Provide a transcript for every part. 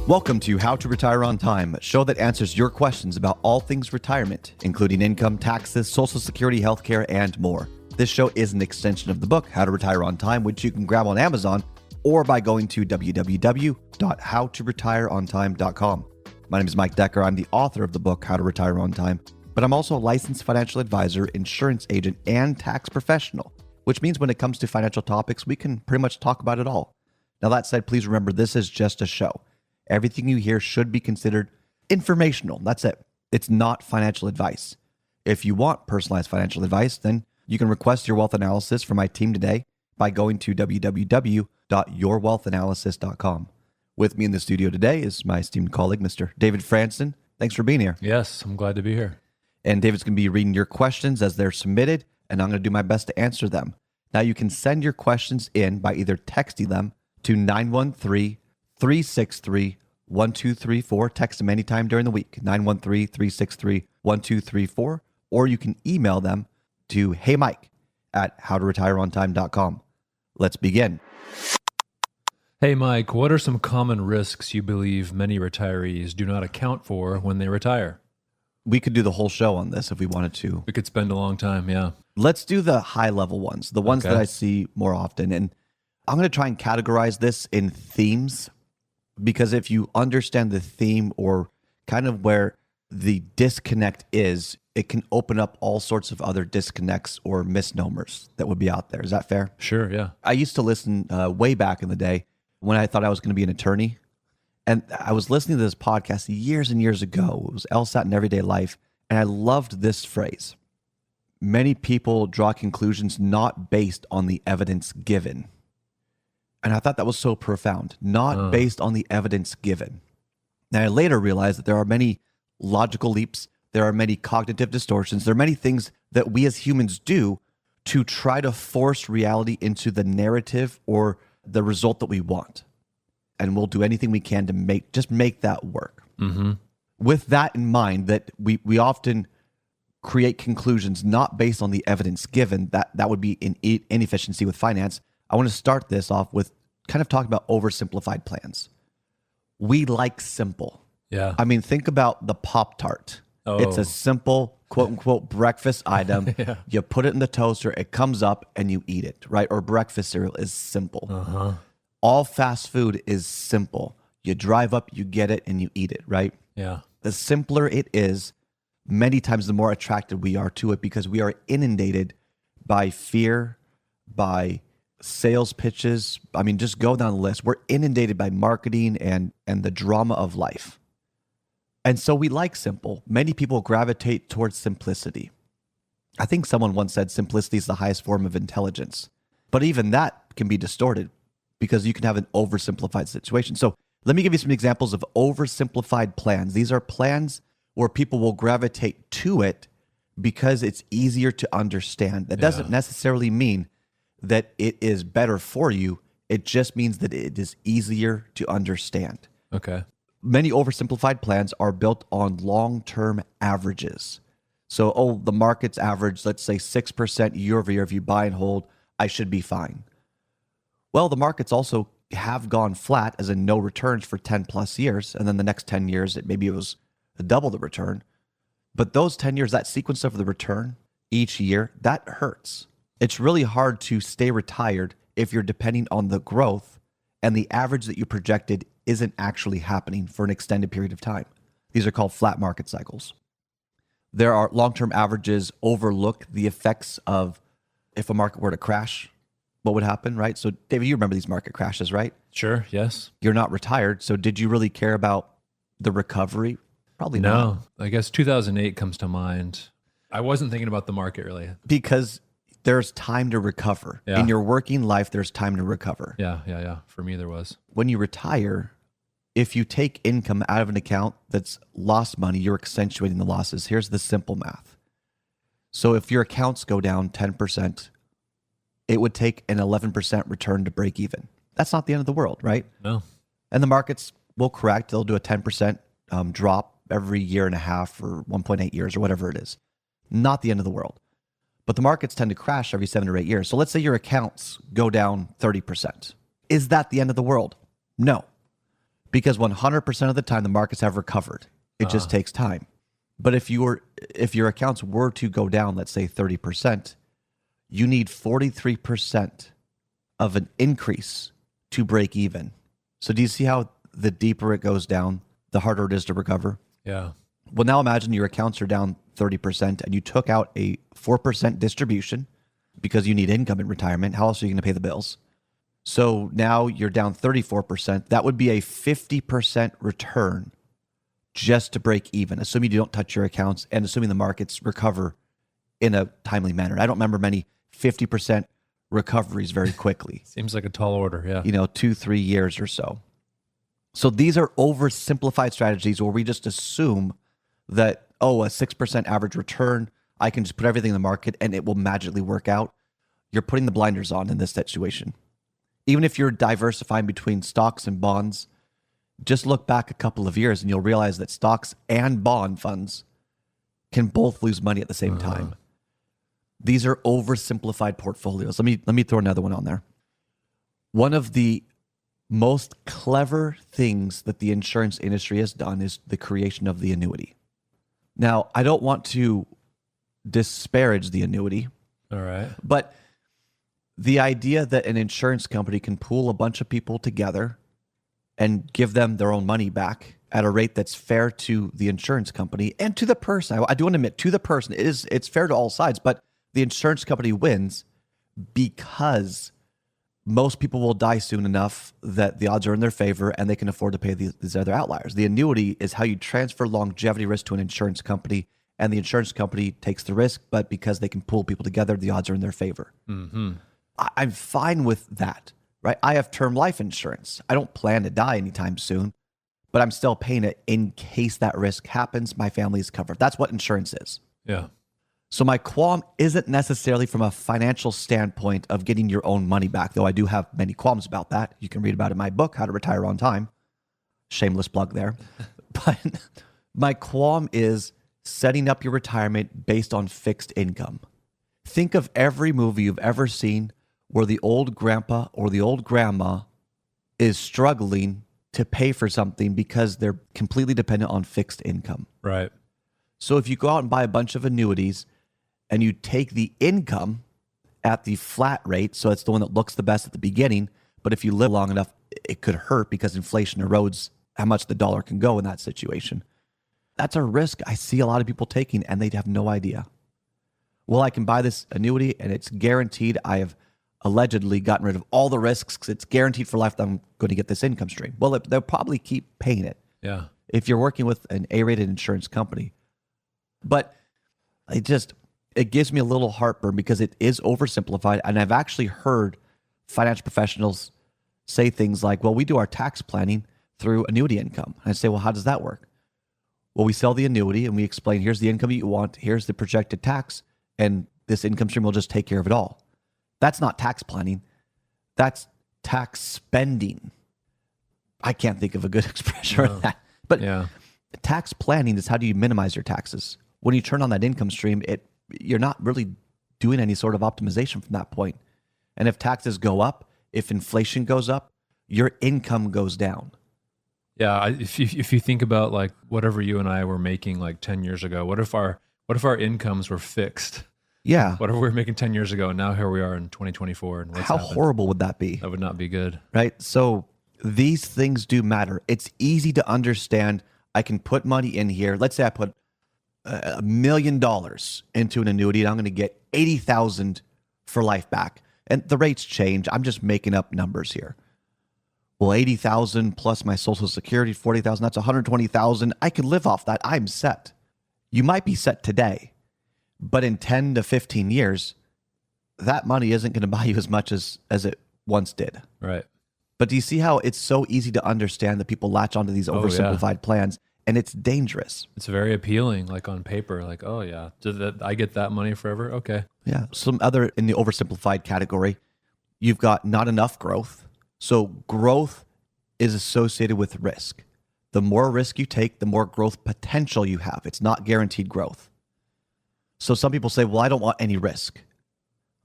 Welcome to How to Retire on Time, a show that answers your questions about all things retirement, including income, taxes, Social Security, healthcare, and more. This show is an extension of the book, How to Retire on Time, which you can grab on Amazon or by going to www.howtoretireontime.com. My name is Mike Decker. I'm the author of the book, How to Retire on Time, but I'm also a licensed financial advisor, insurance agent, and tax professional, which means when it comes to financial topics, we can pretty much talk about it all. Now, that said, please remember this is just a show. Everything you hear should be considered informational. That's it. It's not financial advice. If you want personalized financial advice, then you can request your wealth analysis from my team today by going to www.yourwealthanalysis.com. With me in the studio today is my esteemed colleague, Mr. David Franson. Thanks for being here. Yes, I'm glad to be here. And David's going to be reading your questions as they're submitted, and I'm going to do my best to answer them. Now, you can send your questions in by either texting them to 913-363-1234. Text them anytime during the week, 913-363-1234. Or you can email them to heymike@howtoretireontime.com. Let's begin. Hey, Mike, what are some common risks you believe many retirees do not account for when they retire? We could do the whole show on this if we wanted to. We could spend a long time, yeah. Let's do the high-level ones, the ones Okay. that I see more often. And I'm going to try and categorize this in themes, because if you understand the theme or kind of where the disconnect is, it can open up all sorts of other disconnects or misnomers that would be out there. Is that fair? Sure, yeah. I used to listen way back in the day when I thought I was going to be an attorney. And I was listening to this podcast years and years ago. It was LSAT in Everyday Life. And I loved this phrase. Many people draw conclusions not based on the evidence given. And I thought that was so profound, not based on the evidence given. Now, I later realized that there are many logical leaps, there are many cognitive distortions, there are many things that we as humans do to try to force reality into the narrative or the result that we want. And we'll do anything we can to make that work. Mm-hmm. With that in mind, that we often create conclusions not based on the evidence given, that would be an inefficiency with finance. I want to start this off with kind of talking about oversimplified plans. We like simple. Yeah. I mean, think about the Pop-Tart. Oh. It's a simple, quote unquote, breakfast item. Yeah. You put it in the toaster, it comes up and you eat it, right? Or breakfast cereal is simple. Uh-huh. All fast food is simple. You drive up, you get it, and you eat it, right? Yeah. The simpler it is, many times the more attracted we are to it, because we are inundated by fear, by sales pitches. I mean, just go down the list. We're inundated by marketing and the drama of life. And so we like simple. Many people gravitate towards simplicity. I think someone once said simplicity is the highest form of intelligence. But even that can be distorted because you can have an oversimplified situation. So let me give you some examples of oversimplified plans. These are plans where people will gravitate to it because it's easier to understand. That doesn't necessarily mean that it is better for you. It just means that it is easier to understand. Okay. Many oversimplified plans are built on long-term averages. So, the market's average, let's say 6% year over year. If you buy and hold, I should be fine. Well, the markets also have gone flat, as in no returns for 10 plus years. And then the next 10 years, maybe it was double the return. But those 10 years, that sequence of the return each year, that hurts. It's really hard to stay retired if you're depending on the growth and the average that you projected isn't actually happening for an extended period of time. These are called flat market cycles. There are long-term averages overlook the effects of if a market were to crash, what would happen, right? So David, you remember these market crashes, right? Sure, yes. You're not retired, so did you really care about the recovery? Probably not. No, I guess 2008 comes to mind. I wasn't thinking about the market really. Because there's time to recover. Yeah. In your working life, there's time to recover. Yeah. For me, there was. When you retire, if you take income out of an account that's lost money, you're accentuating the losses. Here's the simple math. So if your accounts go down 10%, it would take an 11% return to break even. That's not the end of the world, right? No. And the markets will correct. They'll do a 10% drop every year and a half or 1.8 years or whatever it is. Not the end of the world. But the markets tend to crash every 7 or 8 years. So let's say your accounts go down 30%. Is that the end of the world? No. because 100% of the time the markets have recovered. It just takes time. But if your accounts were to go down, let's say 30%, you need 43% of an increase to break even. So do you see how the deeper it goes down, the harder it is to recover? Yeah. Well, now imagine your accounts are down 30% and you took out a 4% distribution because you need income in retirement. How else are you going to pay the bills? So now you're down 34%. That would be a 50% return just to break even, assuming you don't touch your accounts and assuming the markets recover in a timely manner. I don't remember many 50% recoveries very quickly. Seems like a tall order. Yeah. 2-3 years or so. So these are oversimplified strategies where we just assume that, a 6% average return, I can just put everything in the market and it will magically work out. You're putting the blinders on in this situation. Even if you're diversifying between stocks and bonds, just look back a couple of years and you'll realize that stocks and bond funds can both lose money at the same time. These are oversimplified portfolios. Let me throw another one on there. One of the most clever things that the insurance industry has done is the creation of the annuity. Now, I don't want to disparage the annuity, All right. but the idea that an insurance company can pool a bunch of people together and give them their own money back at a rate that's fair to the insurance company and to the person. I do want to admit, to the person, it's fair to all sides, but the insurance company wins because most people will die soon enough that the odds are in their favor and they can afford to pay these other outliers. The annuity is how you transfer longevity risk to an insurance company, and the insurance company takes the risk, but because they can pool people together, the odds are in their favor. Mm-hmm. I'm fine with that, right? I have term life insurance. I don't plan to die anytime soon, but I'm still paying it in case that risk happens. My family is covered. That's what insurance is. Yeah. So my qualm isn't necessarily from a financial standpoint of getting your own money back, though I do have many qualms about that. You can read about it in my book, How to Retire on Time. Shameless plug there. But my qualm is setting up your retirement based on fixed income. Think of every movie you've ever seen where the old grandpa or the old grandma is struggling to pay for something because they're completely dependent on fixed income. Right. So if you go out and buy a bunch of annuities and you take the income at the flat rate, so it's the one that looks the best at the beginning, but if you live long enough, it could hurt because inflation erodes how much the dollar can go in that situation. That's a risk I see a lot of people taking and they have no idea. Well, I can buy this annuity and it's guaranteed. I have allegedly gotten rid of all the risks because it's guaranteed for life that I'm going to get this income stream. Well, they'll probably keep paying it. Yeah. If you're working with an A-rated insurance company. But it gives me a little heartburn because it is oversimplified. And I've actually heard financial professionals say things like, well, we do our tax planning through annuity income. And I say, well, how does that work? Well, we sell the annuity and we explain, here's the income you want, here's the projected tax, and this income stream will just take care of it all. That's not tax planning. That's tax spending. I can't think of a good expression for that. But Yeah. tax planning is how do you minimize your taxes? When you turn on that income stream, you're not really doing any sort of optimization from that point. And if taxes go up, if inflation goes up, your income goes down. Yeah. If you think about like whatever you and I were making like 10 years ago, what if our incomes were fixed? Yeah. Whatever we were making 10 years ago, and now here we are in 2024. And what's How happened? horrible would that be? That would not be good. Right? So these things do matter. It's easy to understand. I can put money in here. Let's say I put $1 million into an annuity and I'm going to get 80,000 for life back. And the rates change. I'm just making up numbers here. Well, 80,000 plus my social security, 40,000, that's 120,000. I can live off that. I'm set. You might be set today, but in 10 to 15 years, that money isn't going to buy you as much as it once did. Right. But do you see how it's so easy to understand that people latch onto these oversimplified plans, and it's dangerous? It's very appealing, like on paper, like, oh yeah, I get that money forever. Okay. Yeah. Some other in the oversimplified category, you've got not enough growth. So growth is associated with risk. The more risk you take, the more growth potential you have. It's not guaranteed growth. So some people say, well, I don't want any risk.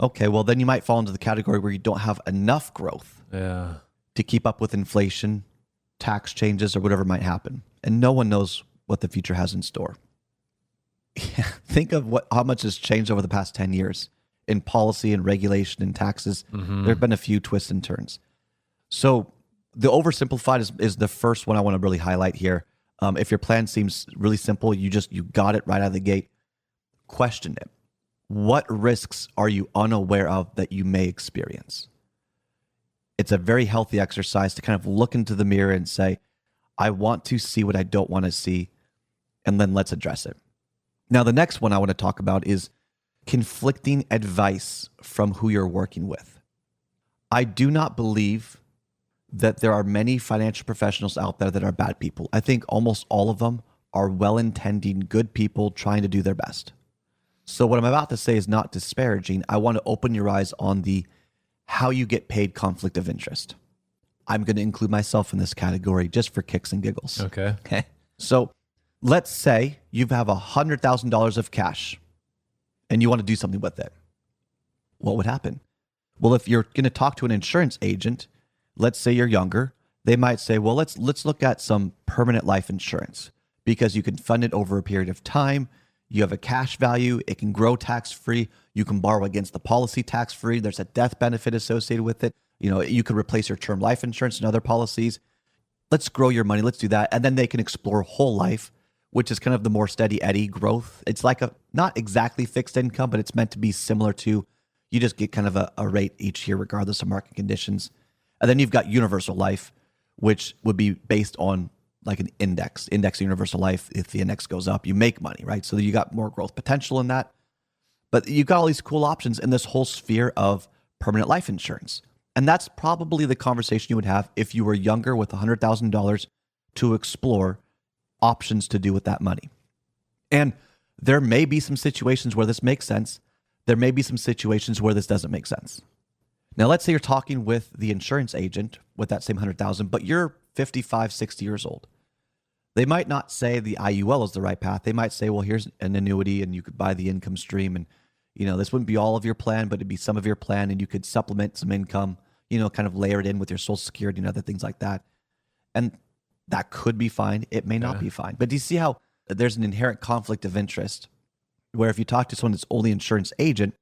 Okay, well, then you might fall into the category where you don't have enough growth Yeah. to keep up with inflation, tax changes or whatever might happen. And no one knows what the future has in store. Think of how much has changed over the past 10 years in policy and regulation and taxes. There have been a few twists and turns. So the oversimplified is the first one I want to really highlight here. If your plan seems really simple, you got it right out of the gate, question it. What risks are you unaware of that you may experience? It's a very healthy exercise to kind of look into the mirror and say, I want to see what I don't want to see, and then let's address it. Now, the next one I want to talk about is conflicting advice from who you're working with. I do not believe that there are many financial professionals out there that are bad people. I think almost all of them are well-intending, good people trying to do their best. So what I'm about to say is not disparaging. I want to open your eyes on the how you get paid conflict of interest. I'm going to include myself in this category just for kicks and giggles. Okay. So let's say you have $100,000 of cash and you want to do something with it. What would happen? Well, if you're going to talk to an insurance agent, let's say you're younger, they might say, well, let's look at some permanent life insurance because you can fund it over a period of time. You have a cash value. It can grow tax-free. You can borrow against the policy tax-free. There's a death benefit associated with it. You could replace your term life insurance and other policies. Let's grow your money. Let's do that. And then they can explore whole life, which is kind of the more steady eddy growth. It's like not exactly fixed income, but it's meant to be similar to, you just get kind of a rate each year regardless of market conditions. And then you've got universal life, which would be based on like an index universal life. If the index goes up, you make money, right? So you got more growth potential in that. But you've got all these cool options in this whole sphere of permanent life insurance. And that's probably the conversation you would have if you were younger with $100,000 to explore options to do with that money. And there may be some situations where this makes sense. There may be some situations where this doesn't make sense. Now, let's say you're talking with the insurance agent with that same 100,000, but you're 55, 60 years old. They might not say the IUL is the right path. They might say, well, here's an annuity and you could buy the income stream. And, this wouldn't be all of your plan, but it'd be some of your plan and you could supplement some income, kind of layer it in with your Social Security and other things like that. And that could be fine. It may not be fine. But do you see how there's an inherent conflict of interest where if you talk to someone that's only insurance agent,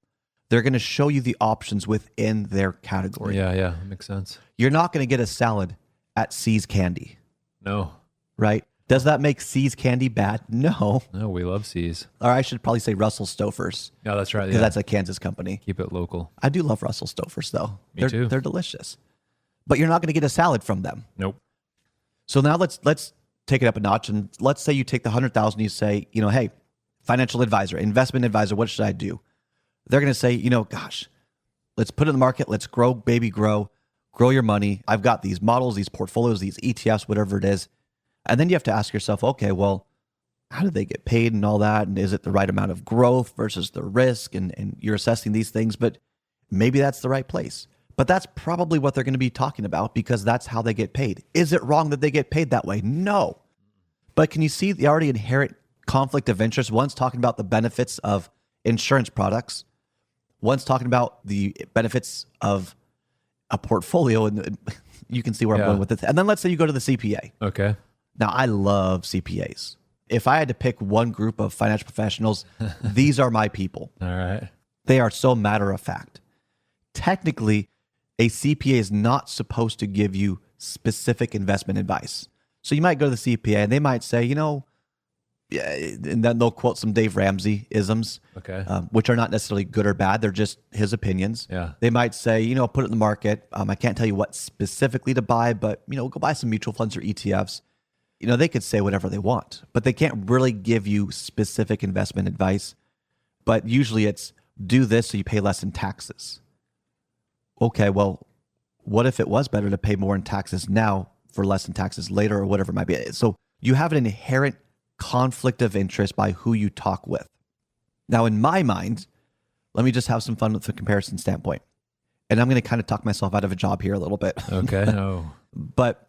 they're going to show you the options within their category. Yeah, that makes sense. You're not going to get a salad at C's Candy. No. Right? Does that make C's Candy bad? No. No, we love C's. Or I should probably say Russell Stouffer's. Yeah, that's right. Because that's a Kansas company. Keep it local. I do love Russell Stouffer's though. Me too. They're delicious. But you're not going to get a salad from them. Nope. So now let's take it up a notch, and let's say you take the 100,000, you say, hey, financial advisor, investment advisor, what should I do? They're going to say, gosh, let's put it in the market. Let's grow, baby, grow your money. I've got these models, these portfolios, these ETFs, whatever it is. And then you have to ask yourself, okay, well, how do they get paid and all that? And is it the right amount of growth versus the risk? And you're assessing these things, but maybe that's the right place. But that's probably what they're going to be talking about because that's how they get paid. Is it wrong that they get paid that way? No. But can you see the already inherent conflict of interest? One's talking about the benefits of insurance products. One's talking about the benefits of a portfolio, and you can see where I'm going with this. And then let's say you go to the CPA. Okay. Now, I love CPAs. If I had to pick one group of financial professionals, these are my people. All right. They are so matter of fact. Technically, a CPA is not supposed to give you specific investment advice. So you might go to the CPA and they might say, and then they'll quote some Dave Ramsey isms, Okay. Which are not necessarily good or bad. They're just his opinions. Yeah. They might say, put it in the market. I can't tell you what specifically to buy, but, go buy some mutual funds or ETFs. They could say whatever they want, but they can't really give you specific investment advice. But usually it's do this so you pay less in taxes. Okay, well, what if it was better to pay more in taxes now for less in taxes later or whatever it might be? So you have an inherent conflict of interest by who you talk with. Now, in my mind, let me just have some fun with the comparison standpoint. And I'm going to kind of talk myself out of a job here a little bit. Okay. No. But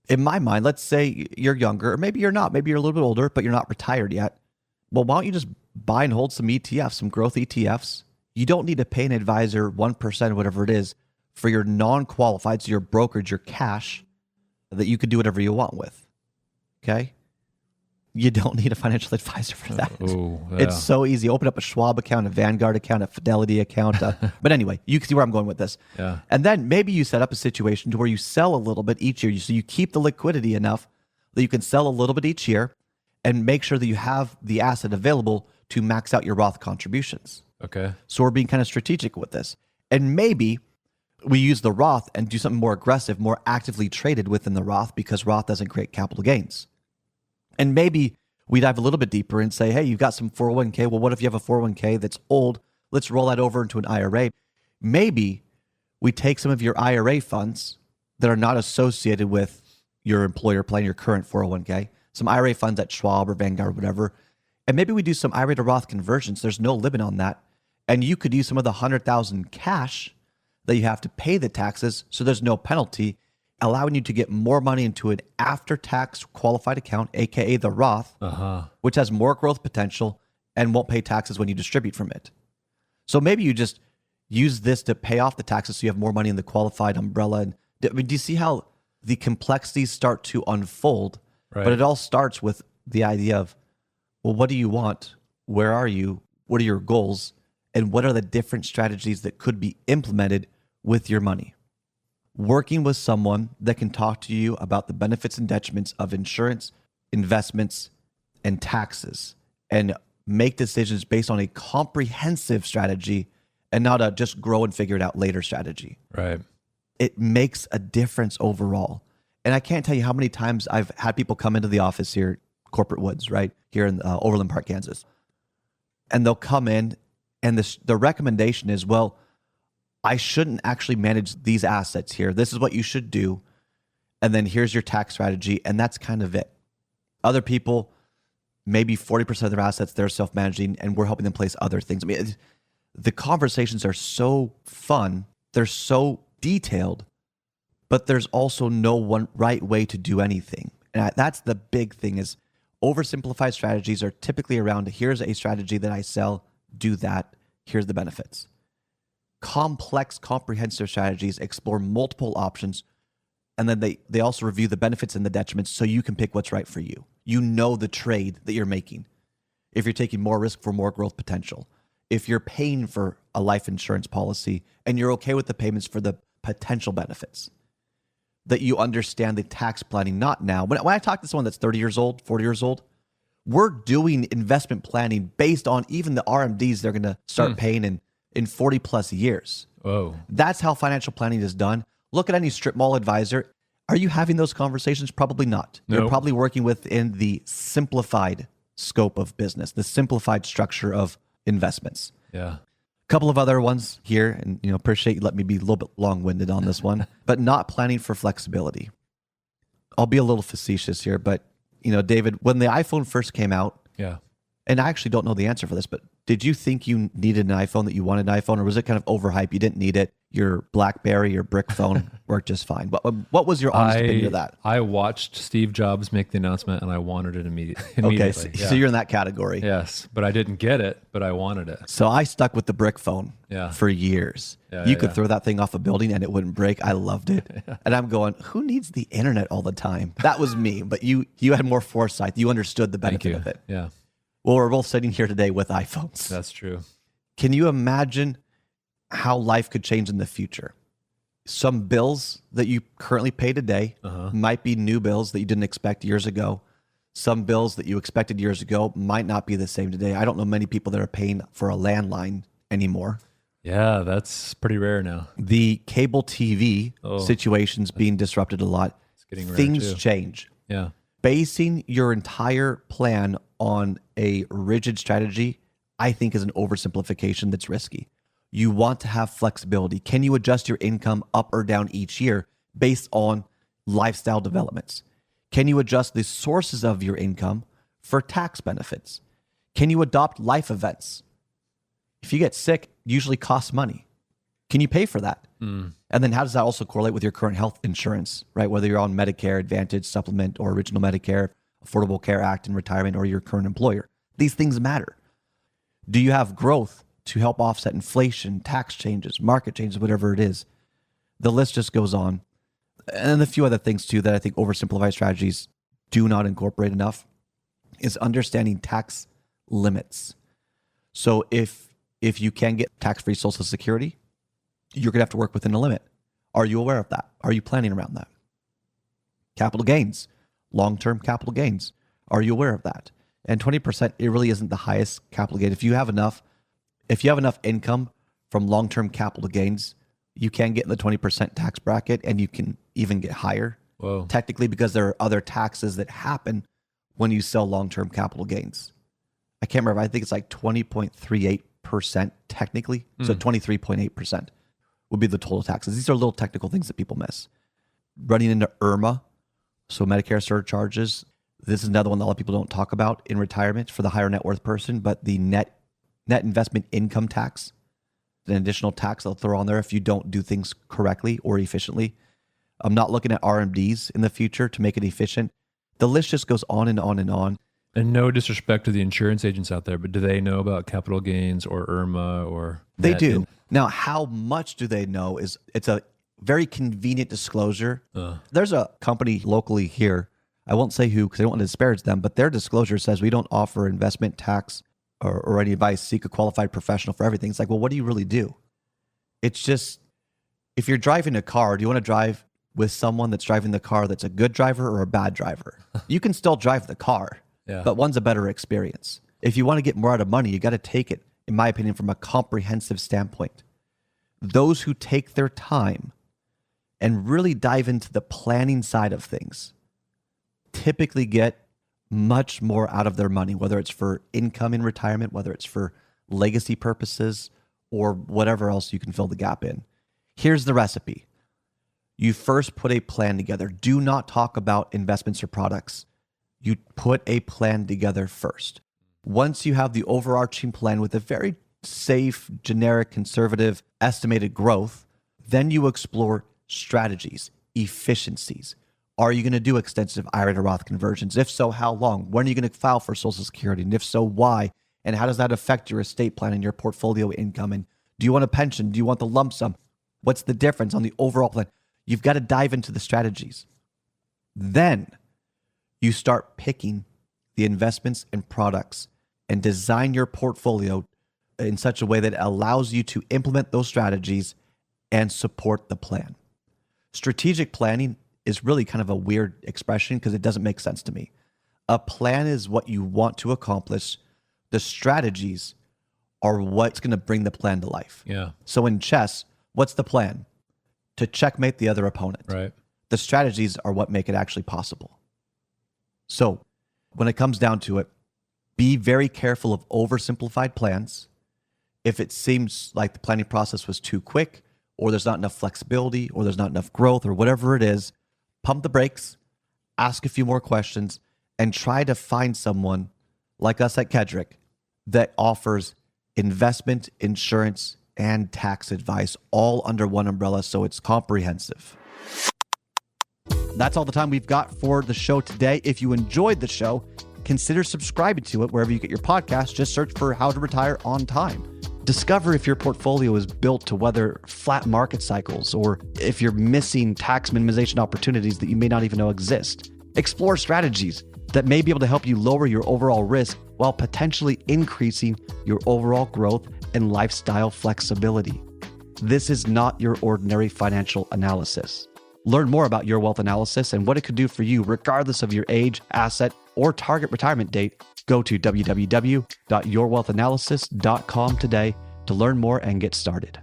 in my mind, let's say you're younger, or maybe you're not. Maybe you're a little bit older, but you're not retired yet. Well, why don't you just buy and hold some ETFs, some growth ETFs? You don't need to pay an advisor 1%, whatever it is, for your non-qualified, so your brokerage, your cash. that you could do whatever you want with. Okay? You don't need a financial advisor for that. Oh, yeah. It's so easy. Open up a Schwab account, a Vanguard account, a Fidelity account. But anyway, you can see where I'm going with this. Yeah. And then maybe you set up a situation to where you sell a little bit each year. So you keep the liquidity enough that you can sell a little bit each year and make sure that you have the asset available to max out your Roth contributions. Okay. So we're being kind of strategic with this. And maybe we use the Roth and do something more aggressive, more actively traded within the Roth because Roth doesn't create capital gains. And maybe we dive a little bit deeper and say, hey, you've got some 401k. Well, what if you have a 401k that's old? Let's roll that over into an IRA. Maybe we take some of your IRA funds that are not associated with your employer plan, your current 401k, some IRA funds at Schwab or Vanguard or whatever, and maybe we do some IRA to Roth conversions. There's no limit on that. And you could use some of the 100,000 cash that you have to pay the taxes, so there's no penalty, allowing you to get more money into an after-tax qualified account, aka the Roth, which has more growth potential and won't pay taxes when you distribute from it. So maybe you just use this to pay off the taxes so you have more money in the qualified umbrella. And I mean, do you see how the complexities start to unfold? Right. But it all starts with the idea of, well, what do you want? Where are you? What are your goals? And what are the different strategies that could be implemented with your money? Working with someone that can talk to you about the benefits and detriments of insurance, investments, and taxes, and make decisions based on a comprehensive strategy and not a just grow and figure it out later strategy. Right. It makes a difference overall. And I can't tell you how many times I've had people come into the office here, Corporate Woods, right here in Overland Park, Kansas, and they'll come in and the recommendation is, well, I shouldn't actually manage these assets here. This is what you should do. And then here's your tax strategy. And that's kind of it. Other people, maybe 40% of their assets, they're self-managing and we're helping them place other things. I mean, the conversations are so fun. They're so detailed, but there's also no one right way to do anything. And that's the big thing is oversimplified strategies are typically around, here's a strategy that I sell, do that, here's the benefits. Complex, comprehensive strategies explore multiple options, and then they also review the benefits and the detriments so you can pick what's right for you. You know the trade that you're making. If you're taking more risk for more growth potential, if you're paying for a life insurance policy and you're okay with the payments for the potential benefits, that you understand the tax planning, not now. When I talk to someone that's 30 years old, 40 years old, we're doing investment planning based on even the RMDs they're going to start paying in 40 plus years. Whoa. That's how financial planning is done. Look at any strip mall advisor. Are you having those conversations? Probably not. No. You're probably working within the simplified scope of business, the simplified structure of investments. Yeah. A couple of other ones here, and appreciate you letting me be a little bit long-winded on this one, but not planning for flexibility. I'll be a little facetious here, but David, when the iPhone first came out, Yeah. and I actually don't know the answer for this, but did you think you needed an iPhone, that you wanted an iPhone, or was it kind of overhyped? You didn't need it. Your BlackBerry, your brick phone worked just fine. What was your honest opinion of that? I watched Steve Jobs make the announcement and I wanted it immediately. Okay, so you're in that category. Yes, but I didn't get it, but I wanted it. So I stuck with the brick phone for years. You could throw that thing off a building and it wouldn't break. I loved it. And I'm going, who needs the internet all the time? That was me, but you had more foresight. You understood the benefit of it. Yeah. Well, we're both sitting here today with iPhones. That's true. Can you imagine how life could change in the future? Some bills that you currently pay today might be new bills that you didn't expect years ago. Some bills that you expected years ago might not be the same today. I don't know many people that are paying for a landline anymore. Yeah, that's pretty rare now. The cable TV situation's being disrupted a lot. It's getting rare Things too. change. Yeah. Basing your entire plan on a rigid strategy, I think, is an oversimplification that's risky. You want to have flexibility. Can you adjust your income up or down each year based on lifestyle developments? Can you adjust the sources of your income for tax benefits? Can you adopt life events? If you get sick, it usually costs money. Can you pay for that? And then how does that also correlate with your current health insurance, right? Whether you're on Medicare, Advantage, Supplement, or Original Medicare, Affordable Care Act and retirement, or your current employer. These things matter. Do you have growth to help offset inflation, tax changes, market changes, whatever it is? The list just goes on. And a few other things too that I think oversimplified strategies do not incorporate enough is understanding tax limits. So if you can get tax-free Social Security, you're going to have to work within a limit. Are you aware of that? Are you planning around that? Capital gains, long-term capital gains. Are you aware of that? And 20%, it really isn't the highest capital gain. If you have enough income from long-term capital gains, you can get in the 20% tax bracket, and you can even get higher. Whoa. Technically, because there are other taxes that happen when you sell long-term capital gains. I can't remember. I think it's like 20.38% technically. So 23.8% would be the total taxes. These are little technical things that people miss. Running into IRMA, so Medicare surcharges. This is another one that a lot of people don't talk about in retirement for the higher net worth person, but the net investment income tax, an additional tax they'll throw on there if you don't do things correctly or efficiently. I'm not looking at RMDs in the future to make it efficient. The list just goes on and on and on. And no disrespect to the insurance agents out there, but do they know about capital gains or IRMA or? They do. Now, how much do they know it's a very convenient disclosure. There's a company locally here. I won't say who because I don't want to disparage them, but their disclosure says we don't offer investment tax or any advice. Seek a qualified professional for everything. It's like, well, what do you really do? It's just, if you're driving a car, do you want to drive with someone that's driving the car that's a good driver or a bad driver? You can still drive the car, but one's a better experience. If you want to get more out of money, you got to take it, in my opinion, from a comprehensive standpoint. Those who take their time and really dive into the planning side of things typically get much more out of their money, whether it's for income in retirement, whether it's for legacy purposes, or whatever else you can fill the gap in. Here's the recipe. You first put a plan together. Do not talk about investments or products. You put a plan together first. Once you have the overarching plan with a very safe, generic, conservative, estimated growth, then you explore strategies, efficiencies. Are you going to do extensive IRA to Roth conversions? If so, how long? When are you going to file for Social Security? And if so, why? And how does that affect your estate plan and your portfolio income? And do you want a pension? Do you want the lump sum? What's the difference on the overall plan? You've got to dive into the strategies. Then you start picking the investments and products and design your portfolio in such a way that allows you to implement those strategies and support the plan. Strategic planning is really kind of a weird expression because it doesn't make sense to me. A plan is what you want to accomplish. The strategies are what's going to bring the plan to life. Yeah. So in chess, what's the plan? To checkmate the other opponent. Right. The strategies are what make it actually possible. So when it comes down to it, be very careful of oversimplified plans. If it seems like the planning process was too quick, or there's not enough flexibility, or there's not enough growth, or whatever it is, pump the brakes, ask a few more questions, and try to find someone like us at Kedrick that offers investment, insurance, and tax advice all under one umbrella, so it's comprehensive. That's all the time we've got for the show today. If you enjoyed the show, consider subscribing to it wherever you get your podcasts. Just search for How to Retire on Time. Discover if your portfolio is built to weather flat market cycles, or if you're missing tax minimization opportunities that you may not even know exist. Explore strategies that may be able to help you lower your overall risk while potentially increasing your overall growth and lifestyle flexibility. This is not your ordinary financial analysis. Learn more about Your Wealth Analysis and what it could do for you regardless of your age, asset, or target retirement date. Go to www.yourwealthanalysis.com today to learn more and get started.